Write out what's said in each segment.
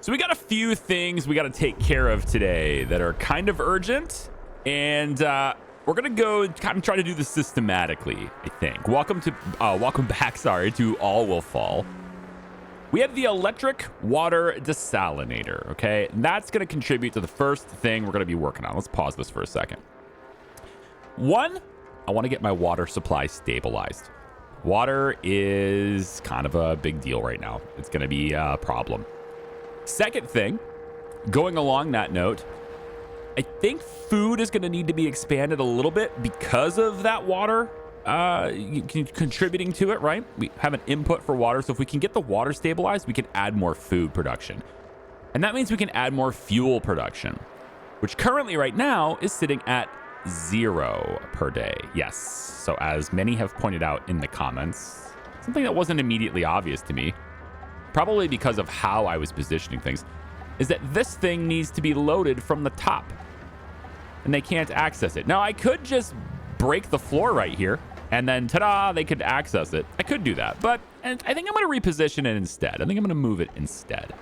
So we got a few things we got to take care of today that are kind of urgent, and we're gonna go kind of try to do this systematically, I think. Welcome back, sorry, to All Will Fall. We have the electric water desalinator, okay? That's gonna contribute to the first thing we're gonna be working on. Let's pause this for a second. One, I want to get my water supply stabilized. Water is kind of a big deal right now. It's gonna be a problem. Second thing, going along that note, I think food is going to need to be expanded a little bit because of that water contributing to it, right? We have an input for water, so if we can get the water stabilized, we can add more food production. And that means we can add more fuel production, which currently right now is sitting at 0 per day. Yes, so as many have pointed out in the comments, something that wasn't immediately obvious to me, probably because of how I was positioning things, is that this thing needs to be loaded from the top and they can't access it. Now, I could just break the floor right here and then ta-da, they could access it. I could do that, but I think I'm going to reposition it instead. I think I'm going to move it instead.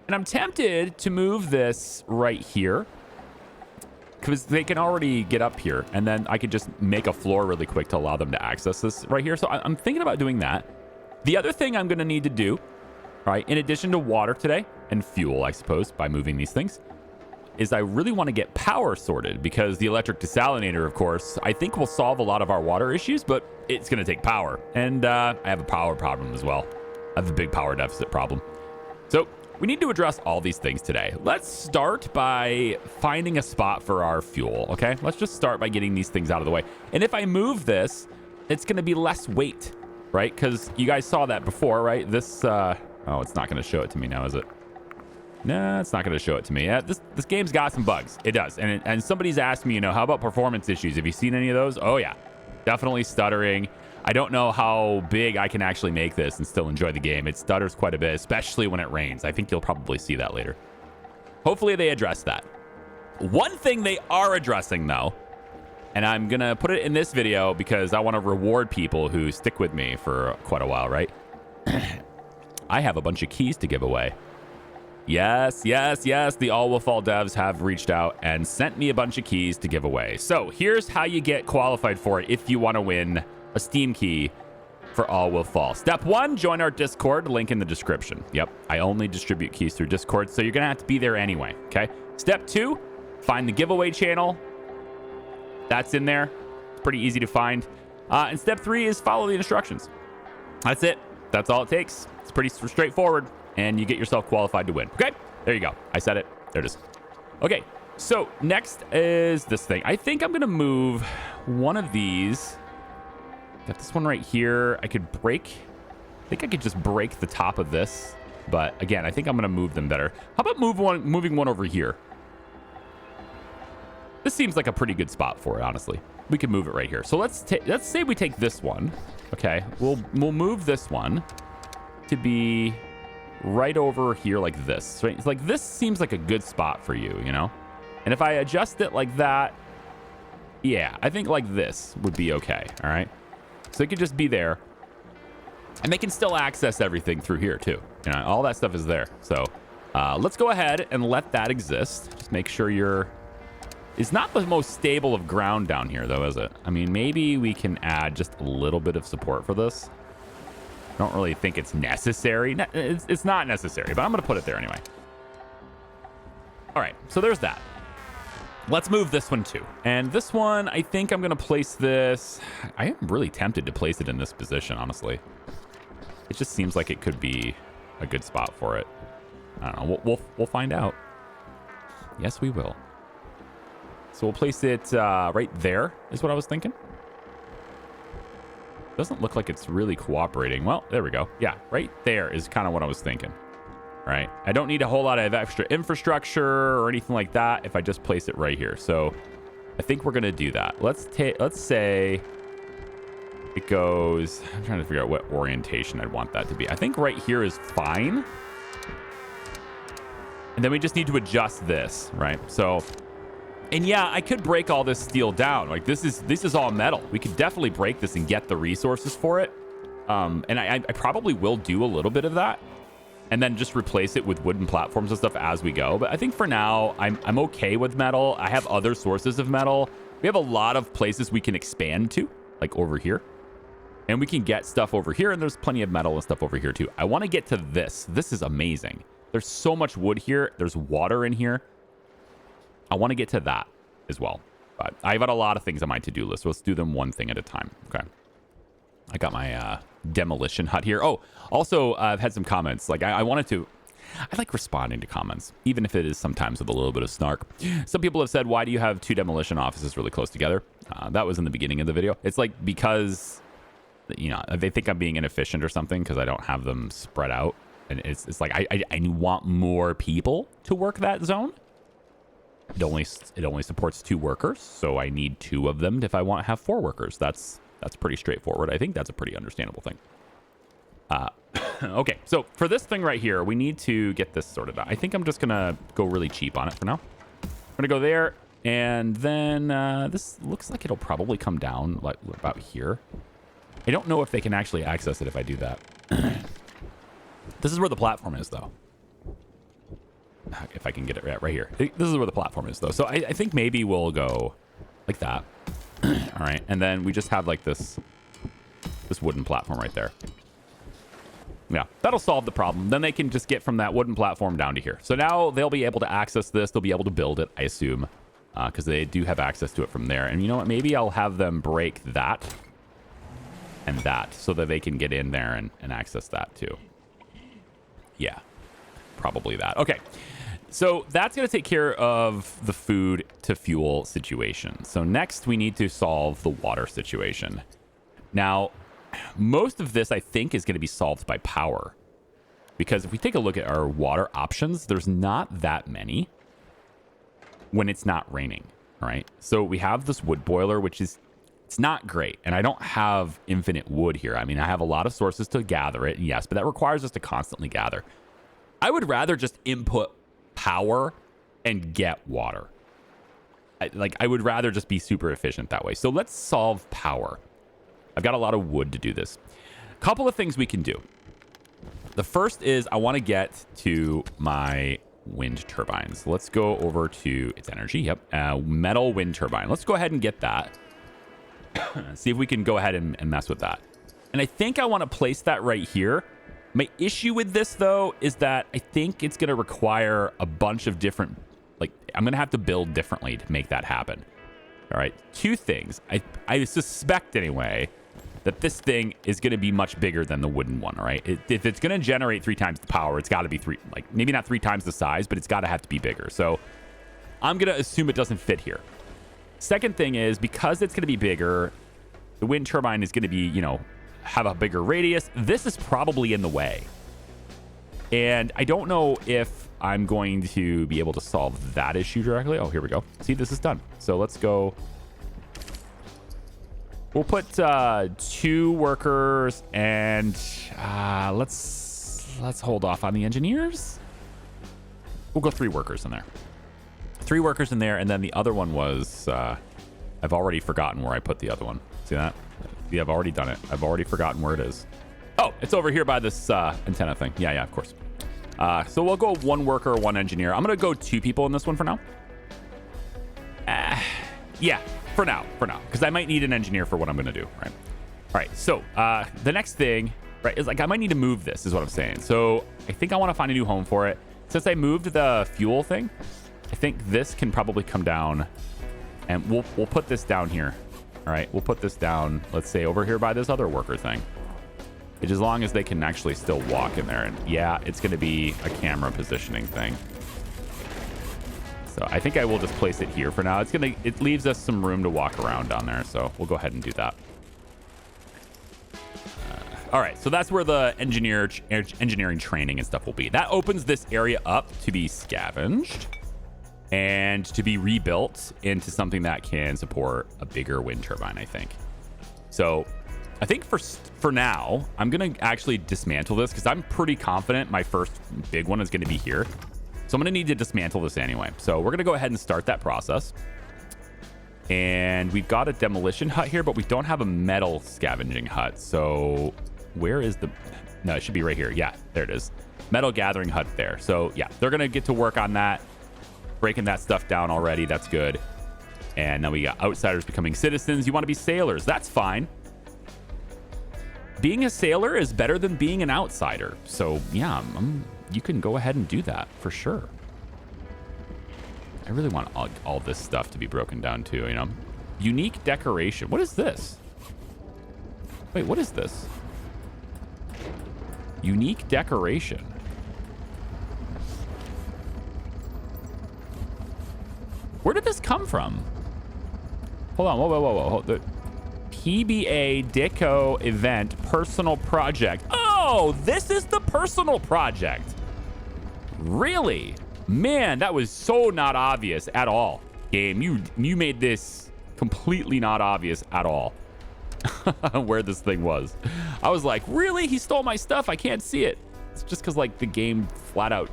And I'm tempted to move this right here because they can already get up here, and then I could just make a floor really quick to allow them to access this right here. So I'm thinking about doing that. The other thing I'm going to need to do, right, in addition to water today and fuel, I suppose, by moving these things, is I really want to get power sorted because the electric desalinator, of course, I think will solve a lot of our water issues, but it's going to take power. And I have a power problem as well. I have a big power deficit problem. So we need to address all these things today. Let's start by finding a spot for our fuel, okay? Let's just start by getting these things out of the way. And if I move this, it's going to be less weight, right? Because you guys saw that before, right? This, oh, it's not going to show it to me now, is it? No, it's not going to show it to me. This game's got some bugs. It does. And somebody's asked me, how about performance issues? Have you seen any of those? Oh, yeah. Definitely stuttering. I don't know how big I can actually make this and still enjoy the game. It stutters quite a bit, especially when it rains. I think you'll probably see that later. Hopefully they address that. One thing they are addressing, though, and I'm going to put it in this video because I want to reward people who stick with me for quite a while, right? I have a bunch of keys to give away. Yes. The All Will Fall devs have reached out and sent me a bunch of keys to give away. So here's how you get qualified for it if you want to win a Steam key for All Will Fall. Step 1, join our Discord, link in the description. Yep, I only distribute keys through Discord, so you're going to have to be there anyway, okay? Step 2, find the giveaway channel. That's in there. It's pretty easy to find. And step 3 is follow the instructions. That's it. That's all it takes. It's pretty straightforward, and you get yourself qualified to win. Okay, there you go. I said it. There it is. Okay, so next is this thing. I think I'm going to move one of these. Got this one right here. I could break. I think I could just break the top of this. But again, I think I'm going to move them better. How about moving one over here? This seems like a pretty good spot for it, honestly. We can move it right here. So let's say we take this one. Okay, we'll move this one to be right over here like this. Right? It's like this seems like a good spot for you, And if I adjust it like that, yeah, I think like this would be okay. All right. So it could just be there. And they can still access everything through here too. All that stuff is there. So let's go ahead and let that exist. Just make sure it's not the most stable of ground down here though, is it? I mean, maybe we can add just a little bit of support for this. I don't really think it's necessary. It's not necessary, but I'm going to put it there anyway. All right, so there's that. Let's move this one too. And this one, I think I'm going to place this. I am really tempted to place it in this position, honestly. It just seems like it could be a good spot for it. I don't know. We'll find out. Yes, we will. So we'll place it right there is what I was thinking. Doesn't look like it's really cooperating. Well, there we go. Yeah, right there is kind of what I was thinking. Right? I don't need a whole lot of extra infrastructure or anything like that if I just place it right here. So I think we're going to do that. Let's say it goes... I'm trying to figure out what orientation I'd want that to be. I think right here is fine. And then we just need to adjust this, right? So... And yeah, I could break all this steel down. Like this is all metal. We could definitely break this and get the resources for it. And I probably will do a little bit of that. and then just replace it with wooden platforms and stuff as we go. But I think for now, I'm okay with metal. I have other sources of metal. We have a lot of places we can expand to, like over here. And we can get stuff over here, and there's plenty of metal and stuff over here too. I want to get to this. This is amazing. There's so much wood here. There's water in here. I want to get to that as well. But I've got a lot of things on my to-do list, so let's do them one thing at a time. Okay. I got my demolition hut here. Oh, also, I've had some comments. Like, I wanted to... I like responding to comments, even if it is sometimes with a little bit of snark. Some people have said, why do you have 2 demolition offices really close together? That was in the beginning of the video. It's like because... you know, they think I'm being inefficient or something because I don't have them spread out. And it's like I want more people to work that zone. It only supports 2 workers, so I need 2 of them if I want to have 4 workers. That's pretty straightforward. I think that's a pretty understandable thing. Okay, so for this thing right here, we need to get this sorted out. I think I'm just gonna go really cheap on it for now. I'm gonna go there, and then this looks like it'll probably come down like about here. I don't know if they can actually access it if I do that. This is where the platform is, though. If I can get it right here. This is where the platform is, though. So I think maybe we'll go like that. All right. And then we just have like this wooden platform right there. Yeah, that'll solve the problem. Then they can just get from that wooden platform down to here. So now they'll be able to access this. They'll be able to build it, I assume, because they do have access to it from there. And you know what? Maybe I'll have them break that and that so that they can get in there and access that too. Yeah, probably that. Okay, so that's going to take care of the food to fuel situation. So next we need to solve the water situation. Now, most of this I think is going to be solved by power, because if we take a look at our water options, there's not that many when it's not raining. All right, so we have this wood boiler, which is it's not great, and I don't have infinite wood here. I mean, I have a lot of sources to gather it, yes, but that requires us to constantly gather. I would rather just input power and get water. I would rather just be super efficient that way. So let's solve power. I've got a lot of wood to do this. A couple of things we can do. The first is I want to get to my wind turbines. Let's go over to its energy. Yep, metal wind turbine. Let's go ahead and get that. See if we can go ahead and mess with that. And I think I want to place that right here. My issue with this, though, is that I think it's going to require a bunch of different... like, I'm going to have to build differently to make that happen. All right, 2 things. I suspect, anyway, that this thing is going to be much bigger than the wooden one, all right? If it's going to generate 3 times the power, it's got to be maybe not 3 times the size, but it's got to have to be bigger. So I'm going to assume it doesn't fit here. Second thing is, because it's going to be bigger, the wind turbine is going to be, have a bigger radius. This is probably in the way. And I don't know if I'm going to be able to solve that issue directly. Oh, here we go. See, this is done. So let's go. We'll put 2 workers, and let's hold off on the engineers. We'll go 3 workers in there. 3 workers in there, and then the other one was... I've already forgotten where I put the other one. See that? Yeah, I've already done it. I've already forgotten where it is. Oh, it's over here by this antenna thing. Yeah, of course. So we'll go 1 worker, 1 engineer. I'm going to go 2 people in this one for now. Yeah, for now. Because I might need an engineer for what I'm going to do, right? All right, so the next thing, right, is I might need to move this, is what I'm saying. So I think I want to find a new home for it. Since I moved the fuel thing, I think this can probably come down, and we'll put this down here. All right, we'll put this down, let's say over here by this other worker thing. As long as they can actually still walk in there. And yeah, it's going to be a camera positioning thing. So I think I will just place it here for now. It leaves us some room to walk around down there. So we'll go ahead and do that. All right, so that's where the engineering training and stuff will be. That opens this area up to be scavenged and to be rebuilt into something that can support a bigger wind turbine, I think. So I think for now, I'm going to actually dismantle this because I'm pretty confident my first big one is going to be here. So I'm going to need to dismantle this anyway. So we're going to go ahead and start that process. And we've got a demolition hut here, but we don't have a metal scavenging hut. So where is the... No, it should be right here. Yeah, there it is. Metal gathering hut there. So yeah, they're going to get to work on that, breaking that stuff down already. That's good. And then we got outsiders becoming citizens. You want to be sailors. That's fine. Being a sailor is better than being an outsider. So yeah, you can go ahead and do that for sure. I really want all this stuff to be broken down too, you know. Unique decoration. What is this? Wait, what is this? Unique decoration. Where did this come from? Hold on. Whoa. The PBA Deco event personal project. Oh, this is the personal project. Really? Man, that was so not obvious at all. Game, you made this completely not obvious at all. Where this thing was. I was like, really? He stole my stuff? I can't see it. It's just because like the game flat out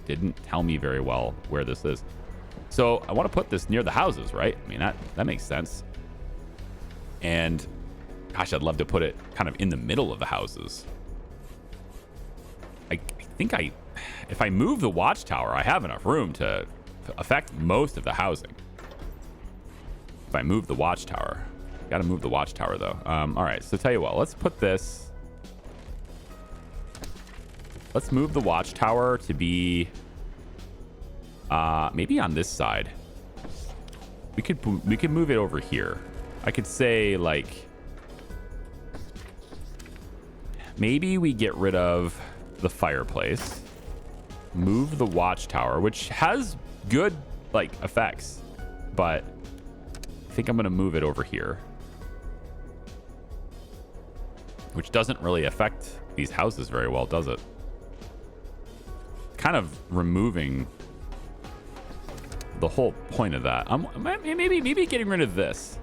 didn't tell me very well where this is. So I want to put this near the houses, right? I mean, that makes sense. And gosh, I'd love to put it kind of in the middle of the houses. I think if I move the watchtower, I have enough room to affect most of the housing. If I move the watchtower. Got to move the watchtower, though. All right, so tell you what. Let's put this... Let's move the watchtower to be... maybe on this side. We could move it over here. I could say, like... Maybe we get rid of the fireplace. Move the watchtower, which has good, like, effects. But I think I'm going to move it over here. Which doesn't really affect these houses very well, does it? Kind of removing the whole point of that. Maybe getting rid of this.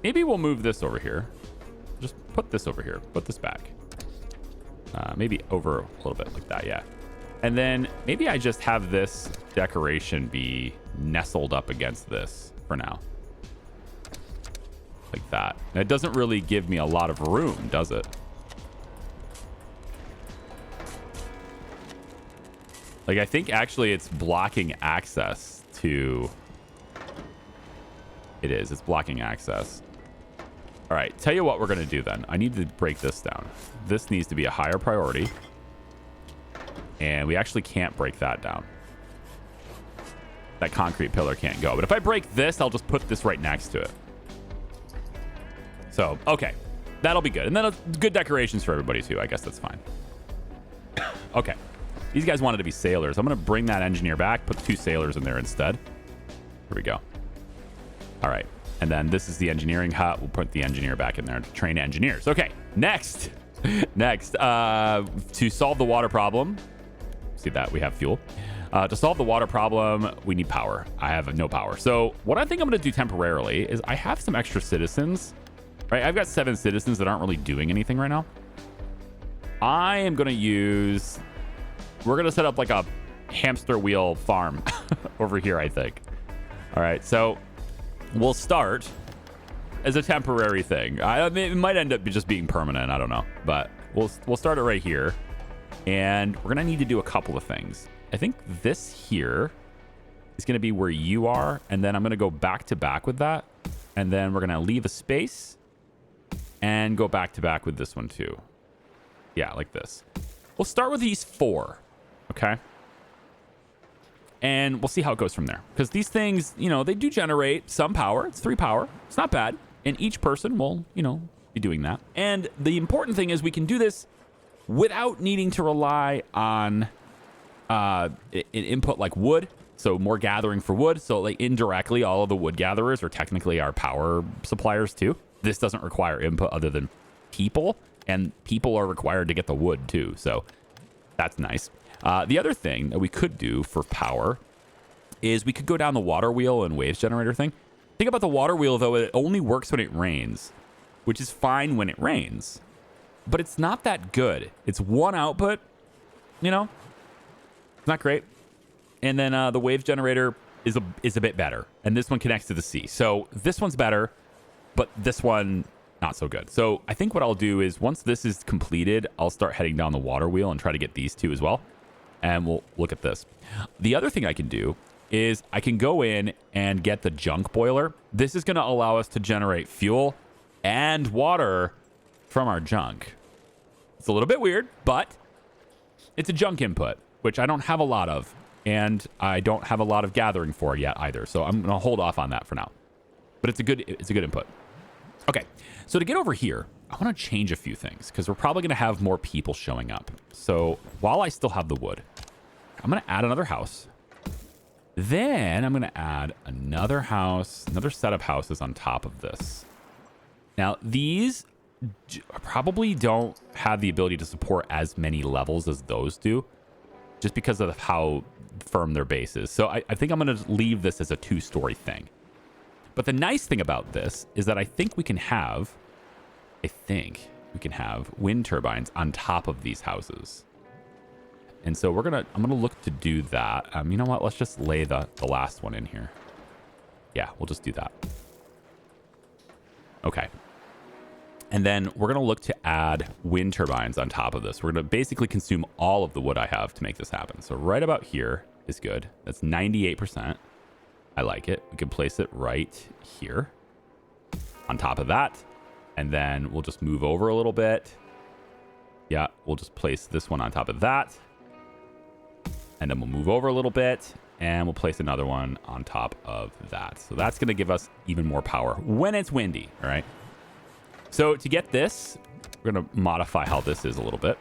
Maybe we'll move this over here. Just put this over here. Put this back. Maybe over a little bit like that, yeah. And then maybe I just have this decoration be nestled up against this for now. Like that. And it doesn't really give me a lot of room, does it? Like, I think actually it's blocking access to... It is. It's blocking access. All right. Tell you what we're going to do then. I need to break this down. This needs to be a higher priority. And we actually can't break that down. That concrete pillar can't go. But if I break this, I'll just put this right next to it. So, okay. That'll be good. And then good decorations for everybody, too. I guess that's fine. Okay. These guys wanted to be sailors. I'm going to bring that engineer back. Put 2 sailors in there instead. Here we go. All right. And then this is the engineering hut. We'll put the engineer back in there to train engineers. Okay. Next. To solve the water problem. See that? We have fuel. To solve the water problem, we need power. I have no power. So what I think I'm going to do temporarily is I have some extra citizens. Right? I've got 7 citizens that aren't really doing anything right now. I am going to use... We're going to set up like a hamster wheel farm over here, I think. All right. So we'll start as a temporary thing. I mean, it might end up just being permanent. I don't know. But we'll start it right here. And we're going to need to do a couple of things. I think this here is going to be where you are. And then I'm going to go back to back with that. And then we're going to leave a space and go back to back with this one too. Yeah, like this. We'll start with these 4. Okay. And we'll see how it goes from there. Because these things, you know, they do generate some power. It's 3 power. It's not bad. And each person will, you know, be doing that. And the important thing is we can do this without needing to rely on an input like wood. So more gathering for wood. So like indirectly, all of the wood gatherers are technically our power suppliers too. This doesn't require input other than people. And people are required to get the wood too. So that's nice. The other thing that we could do for power is we could go down the water wheel and waves generator thing. Think about the water wheel, though. It only works when it rains, which is fine when it rains. But it's not that good. It's 1 output, you know? It's not great. And then the waves generator is a bit better. And this one connects to the sea. So this one's better, but this one not so good. So I think what I'll do is once this is completed, I'll start heading down the water wheel and try to get these two as well. And we'll look at this. The other thing I can do is I can go in and get the junk boiler. This is going to allow us to generate fuel and water from our junk. It's a little bit weird, but it's a junk input, which I don't have a lot of, and I don't have a lot of gathering for yet either. So I'm going to hold off on that for now. But it's a good input. Okay, so to get over here, I want to change a few things because we're probably going to have more people showing up. So while I still have the wood, I'm going to add another house. Then I'm going to add another house, another set of houses on top of this. Now, these probably don't have the ability to support as many levels as those do, just because of how firm their base is. So I think I'm going to leave this as a 2-story thing. But the nice thing about this is that I think we can have wind turbines on top of these houses. And so I'm gonna look to do that. You know what? Let's just lay the last one in here. Yeah, we'll just do that. Okay. And then we're gonna look to add wind turbines on top of this. We're gonna basically consume all of the wood I have to make this happen. So right about here is good. That's 98%. I like it. We can place it right here on top of that. And then we'll just move over a little bit. Yeah, we'll just place this one on top of that. And then we'll move over a little bit and we'll place another one on top of that. So that's going to give us even more power when it's windy. All right. So to get this, we're going to modify how this is a little bit.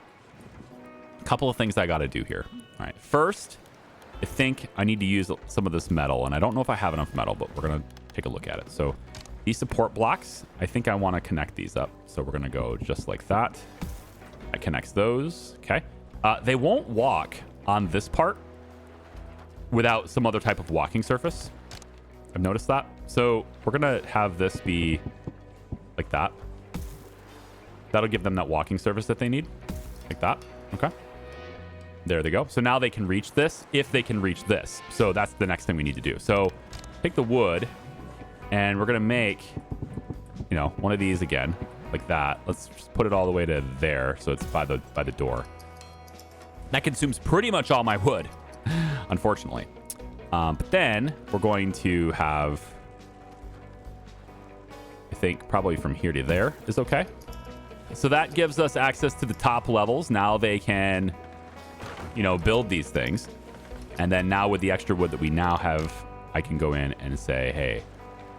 A couple of things I got to do here. All right. First, I think I need to use some of this metal, and I don't know if I have enough metal, but we're going to take a look at it. So these support blocks, I think I want to connect these up. So we're going to go just like that. That connects those. Okay. They won't walk on this part without some other type of walking surface. I've noticed that. So we're going to have this be like that. That'll give them that walking surface that they need. Like that. Okay. There they go. So now they can reach this if they can reach this. So that's the next thing we need to do. So take the wood and we're going to make, one of these again like that. Let's just put it all the way to there. So it's by the door. That consumes pretty much all my wood, unfortunately. But then we're going to have, I think probably from here to there is okay. So that gives us access to the top levels. Now they can, build these things. And then now with the extra wood that we now have, I can go in and say, hey,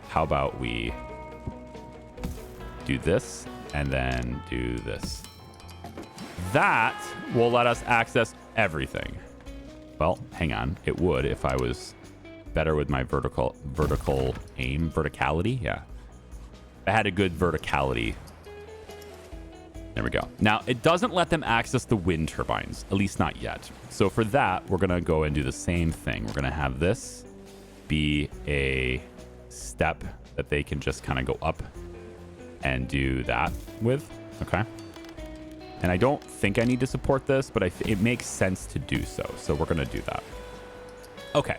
how about we do this and then do this? That will let us access everything. Well, hang on. It would if I was better with my vertical aim, verticality. Yeah. I had a good verticality. There we go. Now, it doesn't let them access the wind turbines, at least not yet. So for that, we're going to go and do the same thing. We're going to have this be a step that they can just kind of go up and do that with. Okay. And I don't think I need to support this, but it makes sense to do so. So we're going to do that. Okay.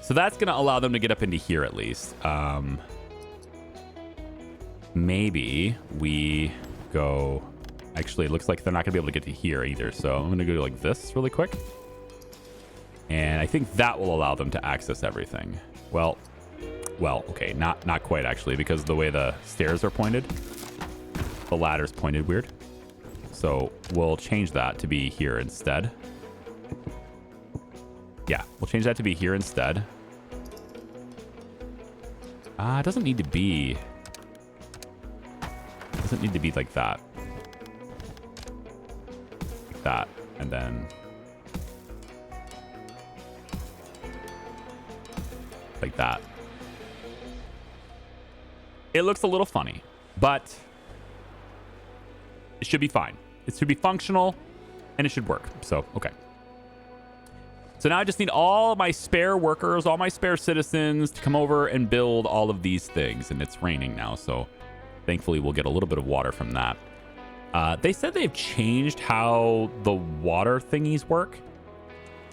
So that's going to allow them to get up into here at least. Maybe we go... Actually, it looks like they're not going to be able to get to here either. So I'm going to go like this really quick. And I think that will allow them to access everything. Well, okay. Not quite actually, because the way the stairs are pointed, the ladder's pointed weird. So we'll change that to be here instead. Yeah, we'll change that to be here instead. It doesn't need to be... Doesn't need to be like that. Like that. And then... like that. It looks a little funny, but it should be fine. It should be functional, and it should work. So, okay. So now I just need all my spare workers, all my spare citizens to come over and build all of these things. And it's raining now, so thankfully we'll get a little bit of water from that. They said they've changed how the water thingies work.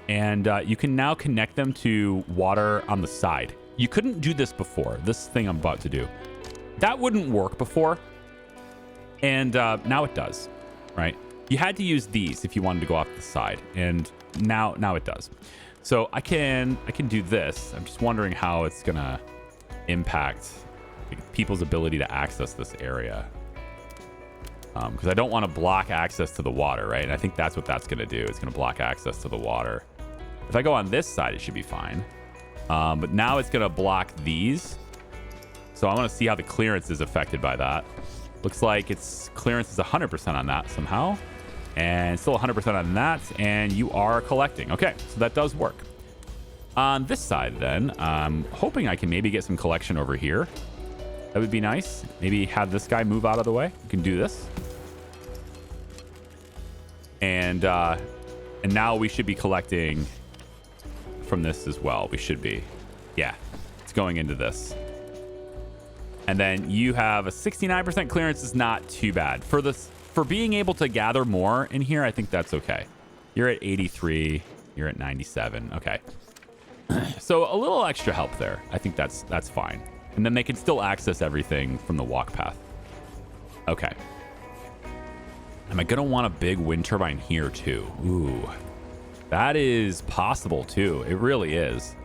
And you can now connect them to water on the side. You couldn't do this before. This thing I'm about to do. That wouldn't work before. And now it does, right? You had to use these if you wanted to go off the side, and now it does. So I can do this. I'm just wondering how it's gonna impact people's ability to access this area, because I don't want to block access to the water, right? And I think that's what that's gonna do. It's gonna block access to the water. If I go on this side, it should be fine. But now it's gonna block these. So I want to see how the clearance is affected by that. Looks like its clearance is 100% on that somehow. And still 100% on that. And you are collecting. Okay, so that does work. On this side then, I'm hoping I can maybe get some collection over here. That would be nice. Maybe have this guy move out of the way. You can do this. And now we should be collecting from this as well. We should be. Yeah, it's going into this. And then you have a 69% clearance is not too bad. For being able to gather more in here, I think that's okay. You're at 83. You're at 97. Okay. So a little extra help there. I think that's fine. And then they can still access everything from the walk path. Okay. Am I going to want a big wind turbine here too? Ooh. That is possible too. It really is.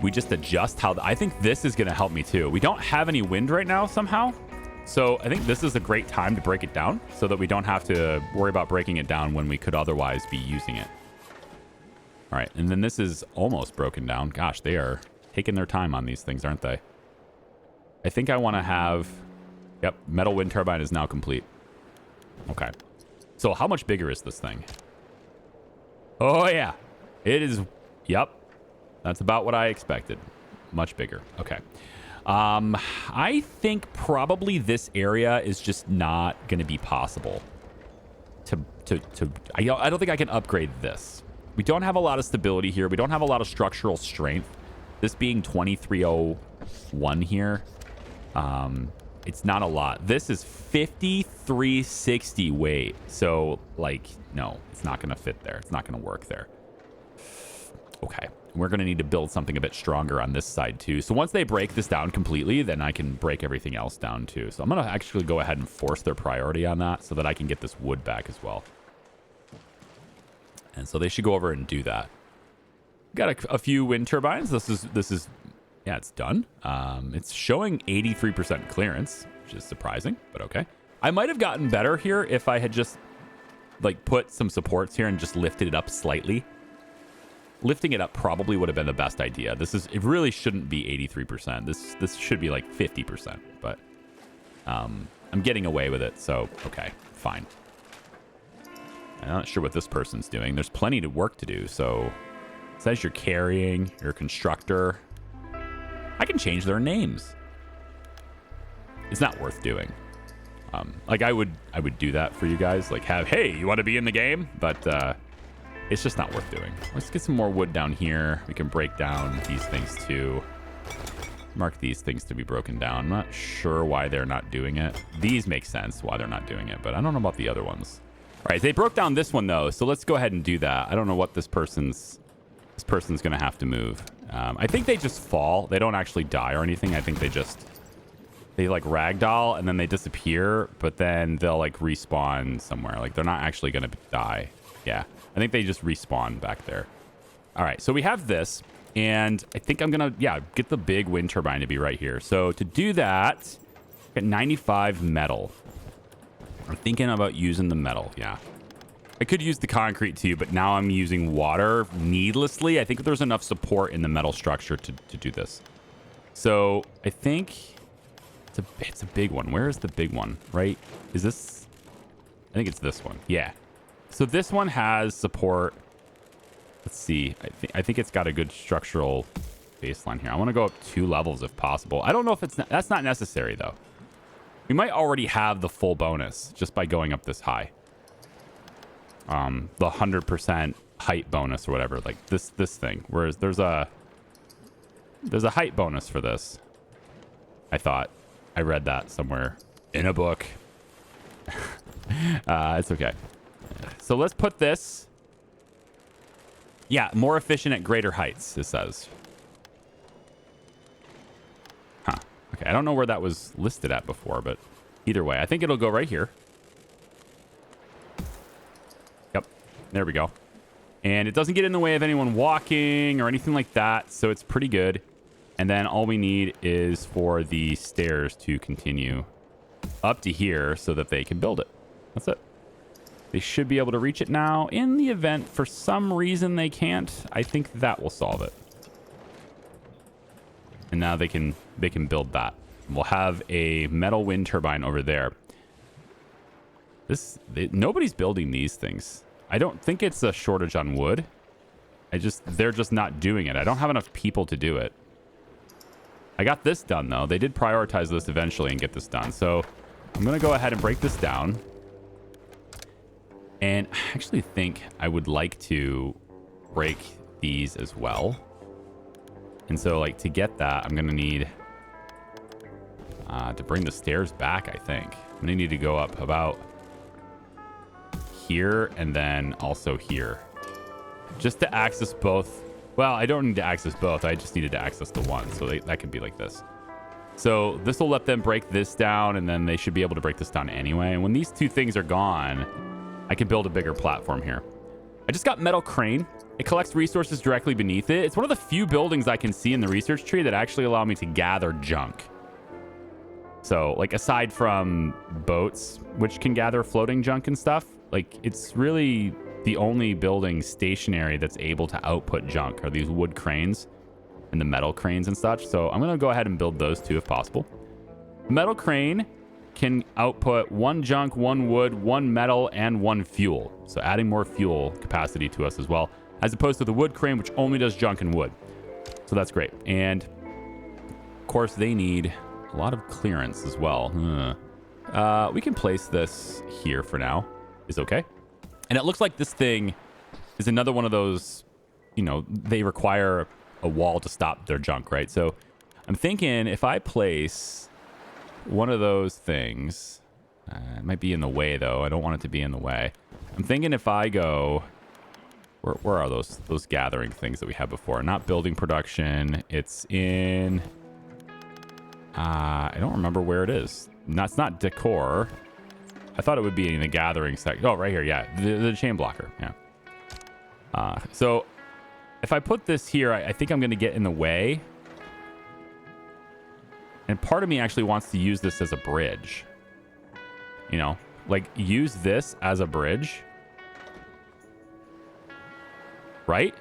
We just adjust how I think this is going to help me too. We don't have any wind right now somehow. So I think this is a great time to break it down so that we don't have to worry about breaking it down when we could otherwise be using it. All right. And then this is almost broken down. Gosh, they are taking their time on these things, aren't they? I think I want to have... Yep. Metal wind turbine is now complete. Okay. So how much bigger is this thing? Oh, yeah. It is... Yep. That's about what I expected. Much bigger. Okay. I think probably this area is just not going to be possible I don't think I can upgrade this. We don't have a lot of stability here. We don't have a lot of structural strength. This being 2301 here, it's not a lot. This is 5360 weight. So, like, no, it's not going to fit there. It's not going to work there. Okay. We're going to need to build something a bit stronger on this side too. So once they break this down completely, then I can break everything else down too. So I'm going to actually go ahead and force their priority on that so that I can get this wood back as well. And so they should go over and do that. Got a few wind turbines. This is yeah, it's done. It's showing 83% clearance, which is surprising, but okay. I might have gotten better here if I had just like put some supports here and just lifted it up slightly. Lifting it up probably would have been the best idea. It really shouldn't be 83%. This should be like 50%, but I'm getting away with it, so okay, fine. I'm not sure what this person's doing. There's plenty of work to do, so it says you're carrying, you're a constructor. I can change their names. It's not worth doing. Like I would do that for you guys, like hey, you want to be in the game? But it's just not worth doing. Let's get some more wood down here. We can break down these things too. Mark these things to be broken down. I'm not sure why they're not doing it. These make sense why they're not doing it, but I don't know about the other ones. All right, they broke down this one though, so let's go ahead and do that. I don't know what this person's gonna have to move. I think they just fall. They don't actually die or anything. I think they like ragdoll and then they disappear, but then they'll like respawn somewhere. Like they're not actually gonna die. Yeah. I think they just respawn back there. All right, so we have this, and I think I'm going to, get the big wind turbine to be right here. So to do that, get 95 metal. I'm thinking about using the metal, yeah. I could use the concrete too, but now I'm using water needlessly. I think there's enough support in the metal structure to do this. So I think it's a big one. Where is the big one, right? Is this? I think it's this one, yeah. So this one has support. Let's see. I think it's got a good structural baseline here. I want to go up 2 levels if possible. I don't know if that's not necessary though. We might already have the full bonus just by going up this high. The 100% height bonus or whatever, like this thing. Whereas there's a height bonus for this. I thought I read that somewhere in a book. It's okay. So let's put this. Yeah, more efficient at greater heights, it says. Huh. Okay, I don't know where that was listed at before, but Either way, I think it'll go right here. Yep, there we go. And it doesn't get in the way of anyone walking or anything like that, so it's pretty good. And then all we need is for the stairs to continue up to here so that they can build it. That's it. They should be able to reach it now. In the event, for some reason, they can't, I think that will solve it. And now they can build that. We'll have a metal wind turbine over there. Nobody's building these things. I don't think it's a shortage on wood. They're just not doing it. I don't have enough people to do it. I got this done, though. They did prioritize this eventually and get this done. So I'm going to go ahead and break this down. And I actually think I would like to break these as well. And so, like, to get that, I'm going to need to bring the stairs back, I think. I'm going to need to go up about here and then also here. Just to access both. Well, I don't need to access both. I just needed to access the one. So that could be like this. So this will let them break this down, and then they should be able to break this down anyway. And when these two things are gone, I can build a bigger platform here. I just got metal crane. It collects resources directly beneath it. It's one of the few buildings I can see in the research tree that actually allow me to gather junk. So, like, aside from boats, which can gather floating junk and stuff, like, it's really the only building stationary that's able to output junk are these wood cranes and the metal cranes and such. So I'm going to go ahead and build those two if possible. The metal crane can output 1 junk, 1 wood, 1 metal, and 1 fuel. So adding more fuel capacity to us as well, as opposed to the wood crane, which only does junk and wood. So that's great. And of course, they need a lot of clearance as well. We can place this here for now. Is okay. And it looks like this thing is another one of those, you know, they require a wall to stop their junk, right? So I'm thinking if I place one of those things, it might be in the way though. I don't want it to be in the way. I'm thinking if I go, where are those gathering things that we had before? Not building production. It's in, I don't remember where it is. It's not decor. I thought it would be in the gathering section. Oh, right here. Yeah. The chain blocker. Yeah. So if I put this here, I think I'm going to get in the way. And part of me actually wants to use this as a bridge. You know, like use this as a bridge. Right?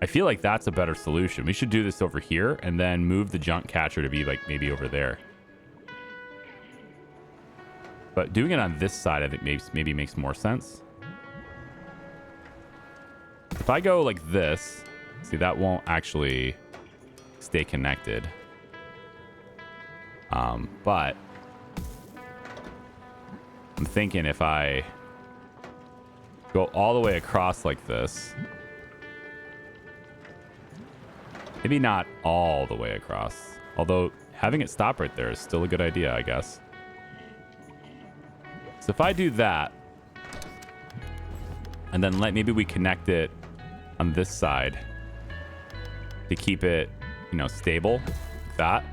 I feel like that's a better solution. We should do this over here and then move the junk catcher to be like maybe over there. But doing it on this side, I think maybe makes more sense. If I go like this, see, that won't actually stay connected. But I'm thinking if I go all the way across like this, maybe not all the way across, although having it stop right there is still a good idea, I guess. So if I do that, and then maybe we connect it on this side to keep it, you know, stable, like that.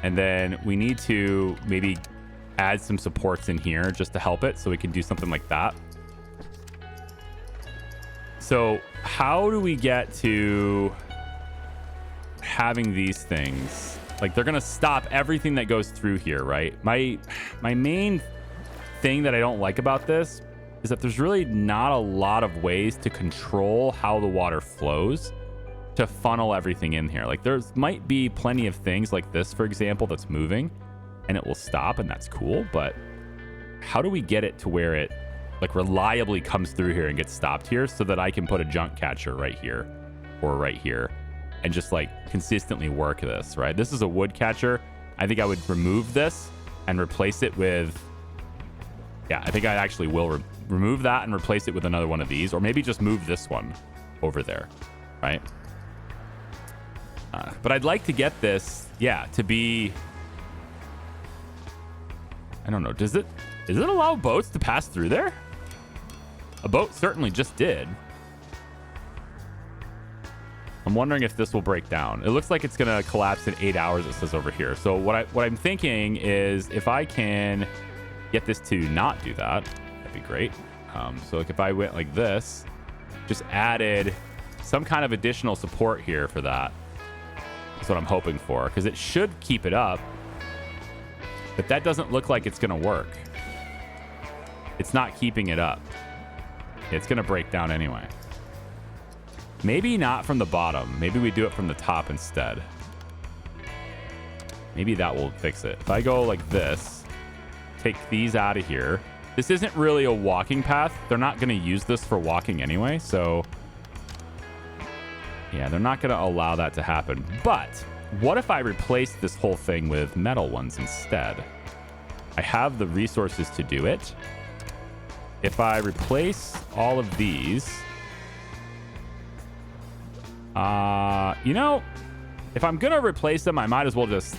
And then we need to maybe add some supports in here just to help it so we can do something like that. So how do we get to having these things? Like, they're going to stop everything that goes through here, right? My main thing that I don't like about this is that there's really not a lot of ways to control how the water flows to funnel everything in here. Like, there's might be plenty of things like this, for example, that's moving and it will stop, and that's cool. But how do we get it to where it like reliably comes through here and gets stopped here so that I can put a junk catcher right here or right here and just like consistently work this, right? This is a wood catcher. I think I would remove this and replace it with, yeah, I think I actually will remove that and replace it with another one of these, or maybe just move this one over there, right? But I'd like to get this, yeah, to be, I don't know, does it allow boats to pass through there? A boat certainly just did. I'm wondering if this will break down. It looks like it's going to collapse in 8 hours, it says over here. So what I'm thinking is if I can get this to not do that, that'd be great. So like if I went like this, just added some kind of additional support here for that. That's what I'm hoping for, because it should keep it up. But that doesn't look like it's going to work. It's not keeping it up. It's going to break down anyway. Maybe not from the bottom. Maybe we do it from the top instead. Maybe that will fix it. If I go like this, take these out of here. This isn't really a walking path. They're not going to use this for walking anyway. So yeah, they're not going to allow that to happen. But what if I replace this whole thing with metal ones instead? I have the resources to do it. If I replace all of these, you know, if I'm going to replace them, I might as well just...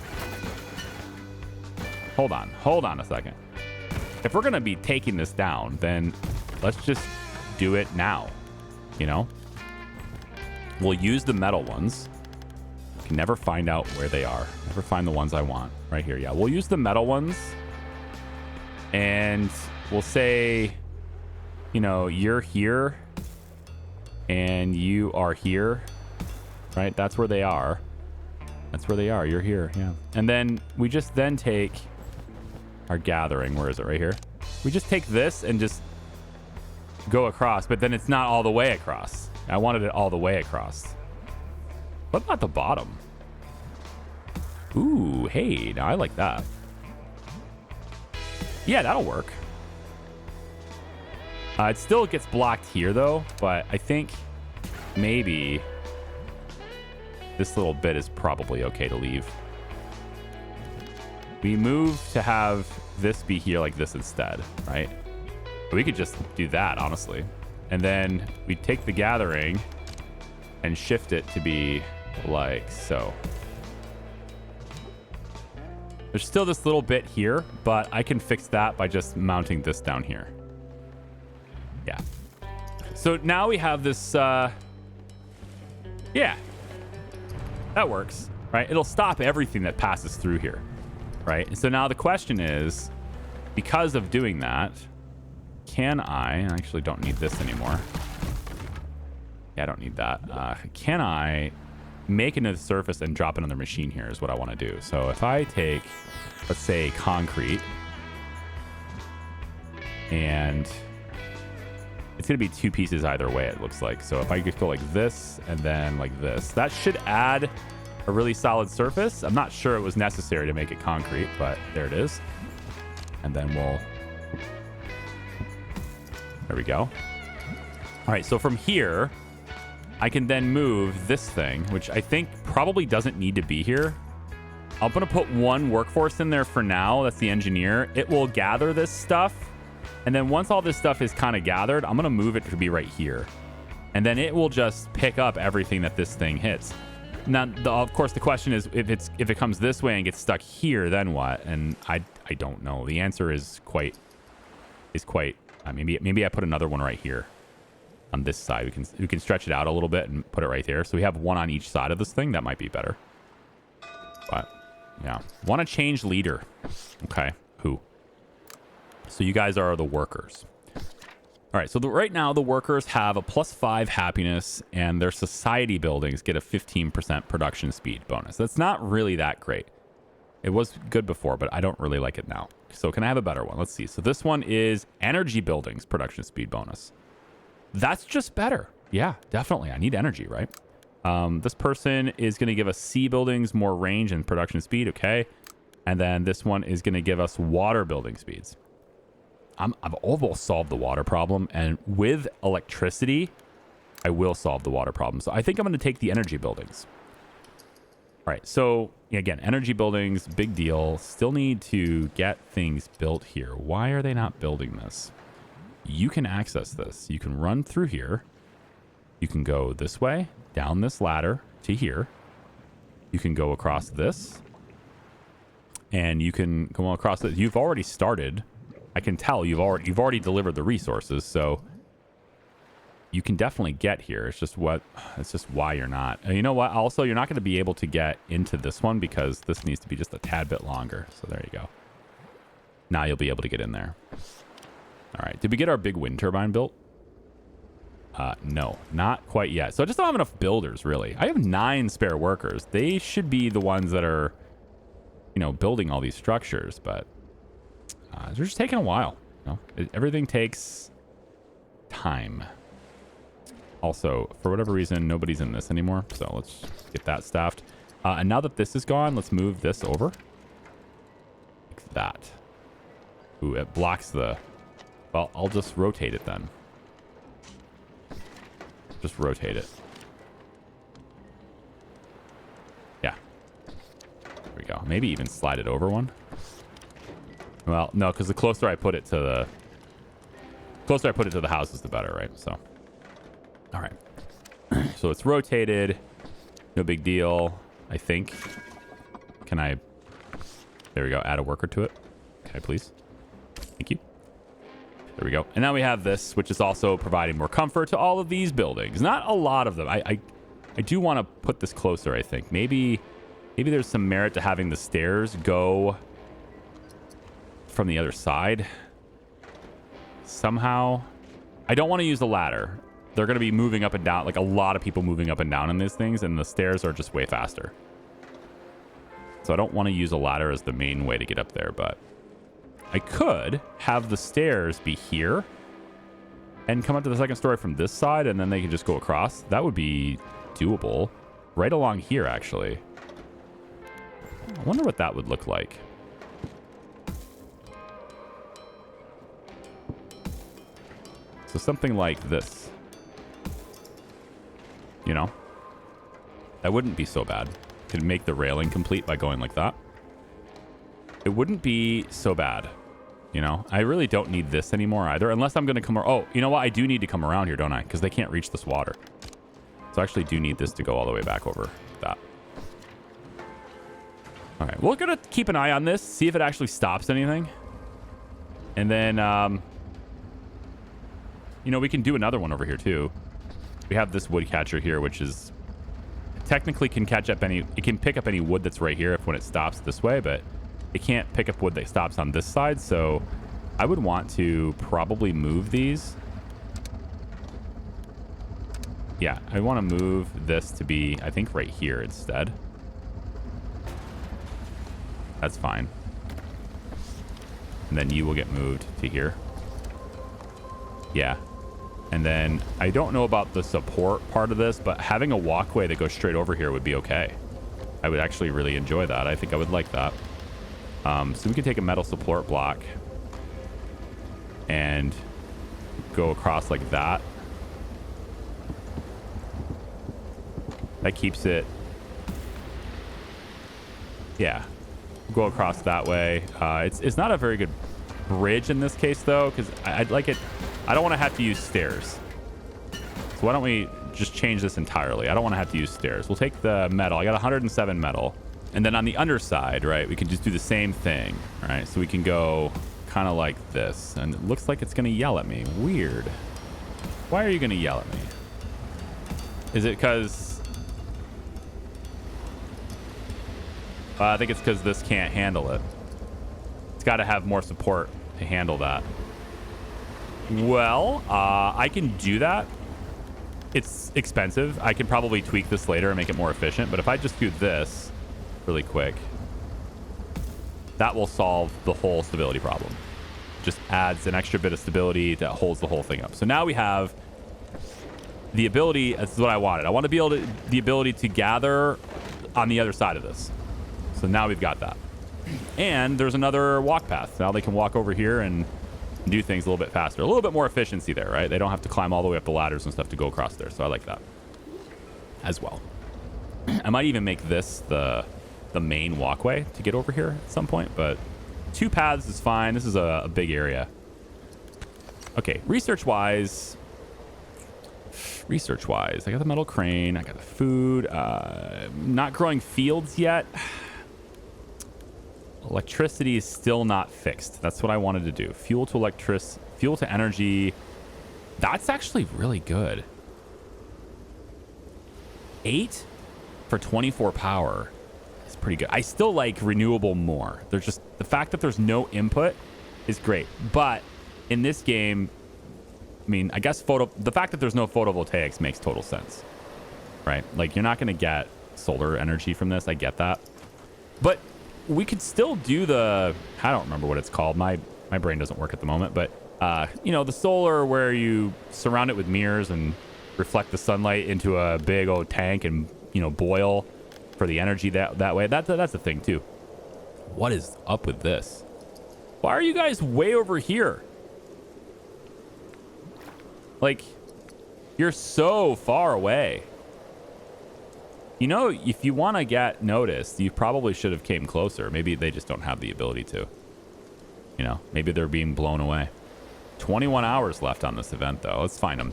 Hold on a second. If we're going to be taking this down, then let's just do it now, you know? We'll use the metal ones. Can never find out where they are. Never find the ones I want. Right here, yeah. We'll use the metal ones. And we'll say, you know, you're here. And you are here. Right? That's where they are. That's where they are. You're here, yeah. And then we just then take our gathering. Where is it? Right here. We just take this and just go across. But then it's not all the way across. I wanted it all the way across. What about the bottom? Ooh, hey, now I like that. Yeah, that'll work. It still gets blocked here, though, but I think maybe this little bit is probably okay to leave. We move to have this be here like this instead, right? We could just do that, honestly. And then we take the gathering and shift it to be like so. There's still this little bit here, but I can fix that by just mounting this down here. Yeah. So now we have this, yeah. That works, right? It'll stop everything that passes through here, right? And so now the question is, because of doing that, can I actually don't need this anymore. Yeah, I don't need that. Can I make another surface and drop another machine here is what I want to do. So if I take, let's say, concrete, and it's going to be two pieces either way, it looks like. So if I just go like this and then like this, that should add a really solid surface. I'm not sure it was necessary to make it concrete, but there it is. And then we'll... There we go. All right, so from here, I can then move this thing, which I think probably doesn't need to be here. I'm going to put one workforce in there for now. That's the engineer. It will gather this stuff. And then once all this stuff is kind of gathered, I'm going to move it to be right here. And then it will just pick up everything that this thing hits. Now, of course, the question is, if it comes this way and gets stuck here, then what? And I don't know. The answer is quite... maybe I put another one right here on this side. We can stretch it out a little bit and put it right there. So we have one on each side of this thing. That might be better. But yeah, want to change leader. Okay, who? So you guys are the workers. All right, so right now the workers have a +5 happiness, and their society buildings get a 15% production speed bonus. That's not really that great. It was good before, but I don't really like it now. So can I have a better one? Let's see. So this one is energy buildings production speed bonus. That's just better. Yeah, definitely. I need energy, right? This person is going to give us sea buildings more range and production speed. Okay. And then this one is going to give us water building speeds. I've almost solved the water problem. And with electricity, I will solve the water problem. So I think I'm going to take the energy buildings. All right, so again, energy buildings, big deal. Still need to get things built here. Why are they not building this? You can access this. You can run through here. You can go this way, down this ladder to here. You can go across this. And you can go across this. You've already started. I can tell you've already delivered the resources. So you can definitely get here. It's just why you're not. And you know what? Also, you're not going to be able to get into this one because this needs to be just a tad bit longer. So there you go. Now you'll be able to get in there. All right. Did we get our big wind turbine built? No, not quite yet. So I just don't have enough builders, really. I have 9 spare workers. They should be the ones that are, you know, building all these structures, but they're just taking a while. You know? Everything takes time. Also, for whatever reason, nobody's in this anymore. So let's get that staffed. And now that this is gone, let's move this over. Like that. Ooh, it blocks the... Well, I'll just rotate it then. Just rotate it. Yeah. There we go. Maybe even slide it over one. Well, no, because the closer I put it to the houses, the better, right? So, all right. So it's rotated. No big deal, I think. Can I... There we go. Add a worker to it. Okay, please. Thank you. There we go. And now we have this, which is also providing more comfort to all of these buildings. Not a lot of them. I do want to put this closer, I think. Maybe there's some merit to having the stairs go from the other side. Somehow. I don't want to use the ladder. They're going to be moving up and down, like a lot of people moving up and down in these things, and the stairs are just way faster. So I don't want to use a ladder as the main way to get up there, but I could have the stairs be here and come up to the second story from this side, and then they can just go across. That would be doable. Right along here, actually. I wonder what that would look like. So something like this. You know? That wouldn't be so bad. Could make the railing complete by going like that. It wouldn't be so bad. You know, I really don't need this anymore either, unless I'm going to come... Oh, you know what? I do need to come around here, don't I? Because they can't reach this water. So I actually do need this to go all the way back over that. All right, we're going to keep an eye on this, see if it actually stops anything. And then, you know, we can do another one over here too. We have this wood catcher here, which is... Technically can catch up any... It can pick up any wood that's right here if when it stops this way, but... It can't pick up wood that stops on this side, so I would want to probably move these. Yeah, I want to move this to be, I think, right here instead. That's fine. And then you will get moved to here. Yeah. And then I don't know about the support part of this, but having a walkway that goes straight over here would be okay. I would actually really enjoy that. I think I would like that. So we can take a metal support block and go across like that. That keeps it. Yeah. Go across that way. It's not a very good bridge in this case, though, because I'd like it. I don't want to have to use stairs. So why don't we just change this entirely? I don't want to have to use stairs. We'll take the metal. I got 107 metal. And then on the underside, right, we can just do the same thing, right? So we can go kind of like this. And it looks like it's going to yell at me. Weird. Why are you going to yell at me? Is it because... I think it's because this can't handle it. It's got to have more support to handle that. Well, I can do that. It's expensive. I can probably tweak this later and make it more efficient. But if I just do this... really quick, that will solve the whole stability problem. Just adds an extra bit of stability that holds the whole thing up. So now we have the ability. That's what I wanted. I want to be able to the ability to gather on the other side of this. So now we've got that. And there's another walk path. Now they can walk over here and do things a little bit faster. A little bit more efficiency there, right? They don't have to climb all the way up the ladders and stuff to go across there. So I like that as well. I might even make this the main walkway to get over here at some point, but 2 paths is fine. This is a big area. Okay, research-wise, I got the metal crane. I got the food. Not growing fields yet. Electricity is still not fixed. That's what I wanted to do. Fuel to energy. That's actually really good. 8 for 24 power is pretty good. I still like renewable more. There's just the fact that there's no input is great. But in this game, I mean, I guess the fact that there's no photovoltaics makes total sense, right? Like, you're not going to get solar energy from this. I get that. But we could still do I don't remember what it's called. My brain doesn't work at the moment, but you know, the solar where you surround it with mirrors and reflect the sunlight into a big old tank and, you know, boil for the energy that way. That's a thing too. What is up with this? Why are you guys way over here? Like, you're so far away. You know, if you want to get noticed, you probably should have came closer. Maybe they just don't have the ability to. You know, maybe they're being blown away. 21 hours left on this event, though. Let's find them.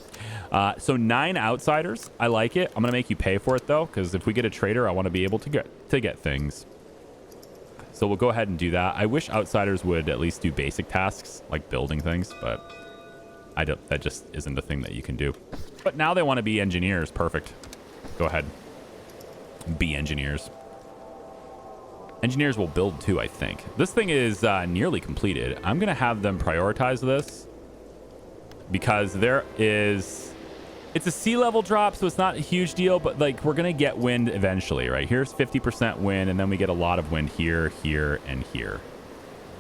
So 9 outsiders. I like it. I'm going to make you pay for it, though, because if we get a trader, I want to be able to get things. So we'll go ahead and do that. I wish outsiders would at least do basic tasks, like building things, but that just isn't a thing that you can do. But now they want to be engineers. Perfect. Go ahead. Be engineers. Engineers will build too, I think. This thing is nearly completed. I'm going to have them prioritize this because it's a sea level drop, so it's not a huge deal, but like, we're going to get wind eventually, right? Here's 50% wind, and then we get a lot of wind here, here, and here.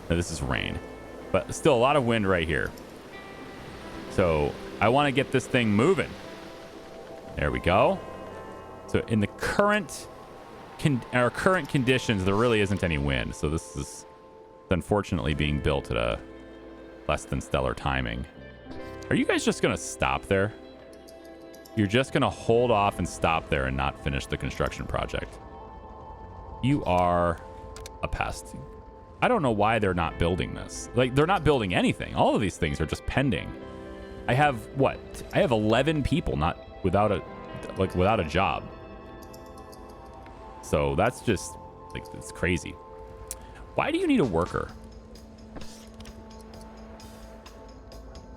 Now, this is rain, but still a lot of wind right here. So I want to get this thing moving. There we go. So in the current conditions, there really isn't any wind. So this is unfortunately being built at a less than stellar timing. Are you guys just going to stop there? You're just going to hold off and stop there and not finish the construction project. You are a pest. I don't know why they're not building this. Like, they're not building anything. All of these things are just pending. I have what? I have 11 people without a job. So that's just like, it's crazy. Why do you need a worker?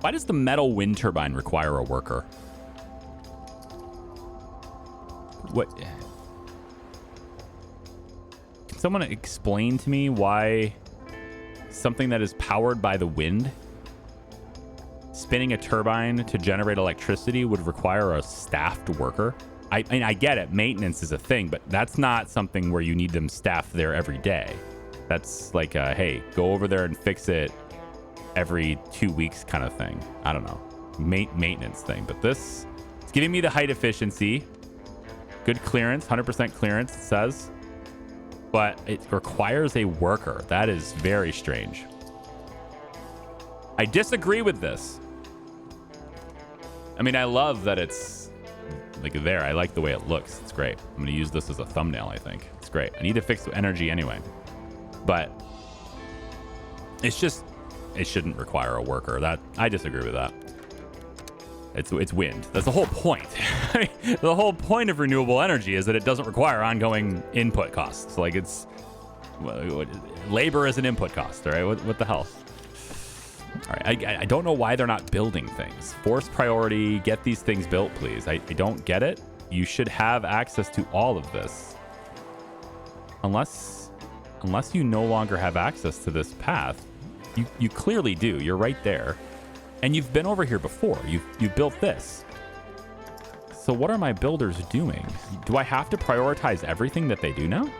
Why does the metal wind turbine require a worker? What? Can someone explain to me why something that is powered by the wind, spinning a turbine to generate electricity, would require a staffed worker? I mean, I get it. Maintenance is a thing, but that's not something where you need them staffed there every day. That's like a, hey, go over there and fix it every 2 weeks kind of thing. I don't know. Maintenance thing. But this, it's giving me the height efficiency. Good clearance, 100% clearance, it says. But it requires a worker. That is very strange. I disagree with this. I mean, I love that it's like there. I like the way it looks. It's great. I'm going to use this as a thumbnail, I think. It's great. I need to fix energy anyway. But it's just, it shouldn't require a worker. That, I disagree with that. It's wind. That's the whole point. The whole point of renewable energy is that it doesn't require ongoing input costs. Like, it's labor is an input cost, all right? What the hell? All right, I don't know why they're not building things. Force priority, get these things built, please. I don't get it. You should have access to all of this. Unless you no longer have access to this path. You clearly do. You're right there. And you've been over here before. You've built this. So what are my builders doing? Do I have to prioritize everything that they do now?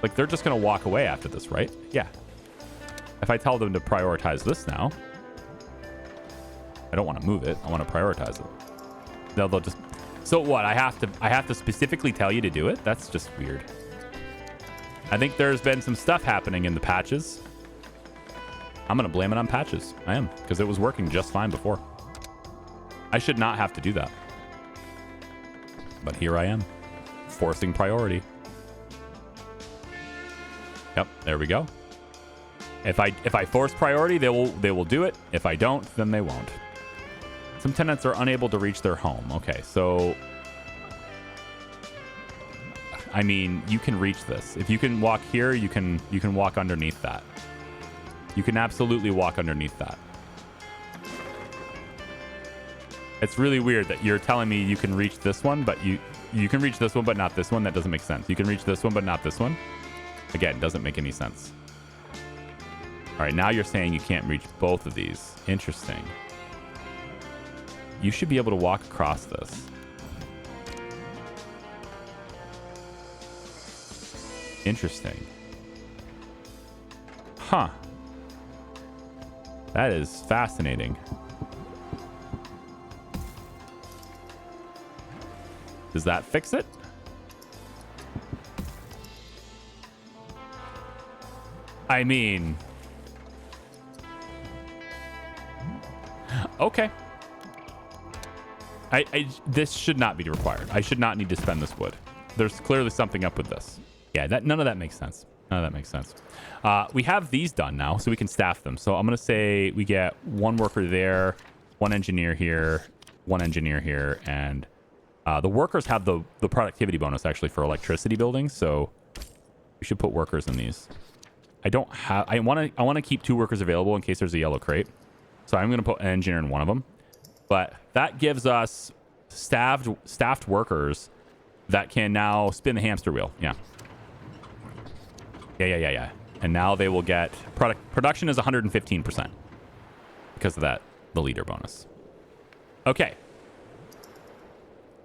Like, they're just going to walk away after this, right? Yeah. If I tell them to prioritize this now, I don't want to move it. I want to prioritize it. They'll just... So what? I have to specifically tell you to do it? That's just weird. I think there's been some stuff happening in the patches. I'm going to blame it on patches. I am, because it was working just fine before. I should not have to do that. But here I am, forcing priority. Yep, there we go. If I force priority, they will do it. If I don't, then they won't. Some tenants are unable to reach their home. Okay, so I mean, you can reach this. If you can walk here, you can walk underneath that. You can absolutely walk underneath that. It's really weird that you're telling me you can reach this one, but you can reach this one, but not this one. That doesn't make sense. You can reach this one, but not this one. Again, doesn't make any sense. All right, now you're saying you can't reach both of these. Interesting. You should be able to walk across this. Interesting. Huh. That is fascinating. Does that fix it? I mean... Okay. This should not be required. I should not need to spend this wood. There's clearly something up with this. Yeah, none of that makes sense. None of that makes sense. We have these done now, so we can staff them. So I'm going to say we get one worker there, one engineer here, one engineer here, and the workers have the productivity bonus actually for electricity buildings, so we should put workers in these. I want to keep 2 workers available in case there's a yellow crate. So I'm going to put an engineer in one of them. But that gives us staffed workers that can now spin the hamster wheel. Yeah. Yeah. And now they will get production is 115% because of that, the leader bonus. Okay.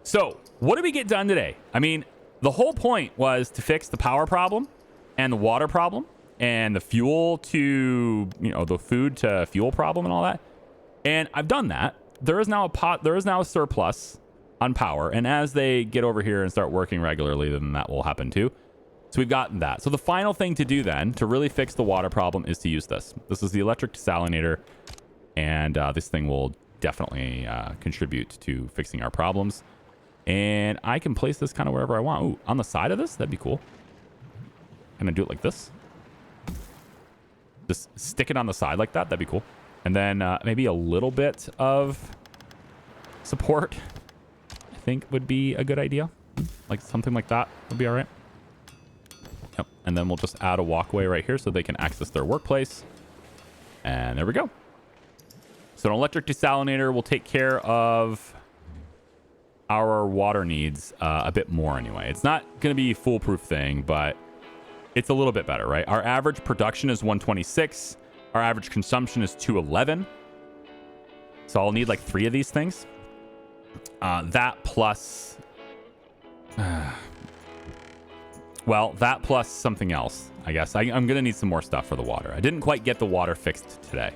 So what did we get done today? I mean, the whole point was to fix the power problem and the water problem and the fuel to, the food to fuel problem and all that. And I've done that. There is now a surplus on power. And as they get over here and start working regularly, then that will happen too. So we've gotten that. So the final thing to do then to really fix the water problem is to use this. This is the electric desalinator. And this thing will definitely contribute to fixing our problems. And I can place this kind of wherever I want. Ooh, on the side of this? That'd be cool. Can I do it like this? Just stick it on the side like that. That'd be cool. And then maybe a little bit of support, I think would be a good idea. Like something like that would be all right. Yep. And then we'll just add a walkway right here so they can access their workplace. And there we go. So an electric desalinator will take care of our water needs a bit more anyway. It's not going to be a foolproof thing, but it's a little bit better, right? Our average production is 126. Our average consumption is 211. So I'll need like 3 of these things. That plus... well, that plus something else, I guess. I'm going to need some more stuff for the water. I didn't quite get the water fixed today.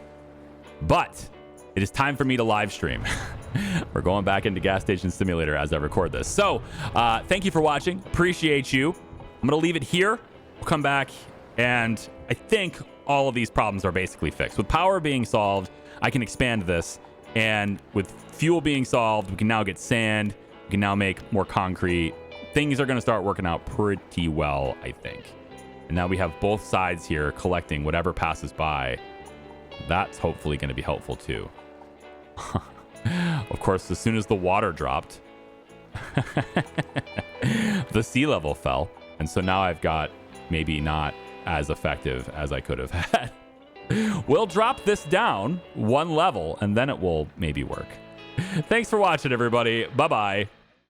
But it is time for me to live stream. We're going back into Gas Station Simulator as I record this. So thank you for watching. Appreciate you. I'm going to leave it here. We'll come back, and I think all of these problems are basically fixed. With power being solved, I can expand this. And with fuel being solved, we can now get sand. We can now make more concrete. Things are going to start working out pretty well, I think. And now we have both sides here collecting whatever passes by. That's hopefully going to be helpful too. Of course, as soon as the water dropped, the sea level fell. And so now I've got maybe not as effective as I could have had. We'll drop this down 1 level and then it will maybe work. Thanks for watching, everybody. Bye-bye.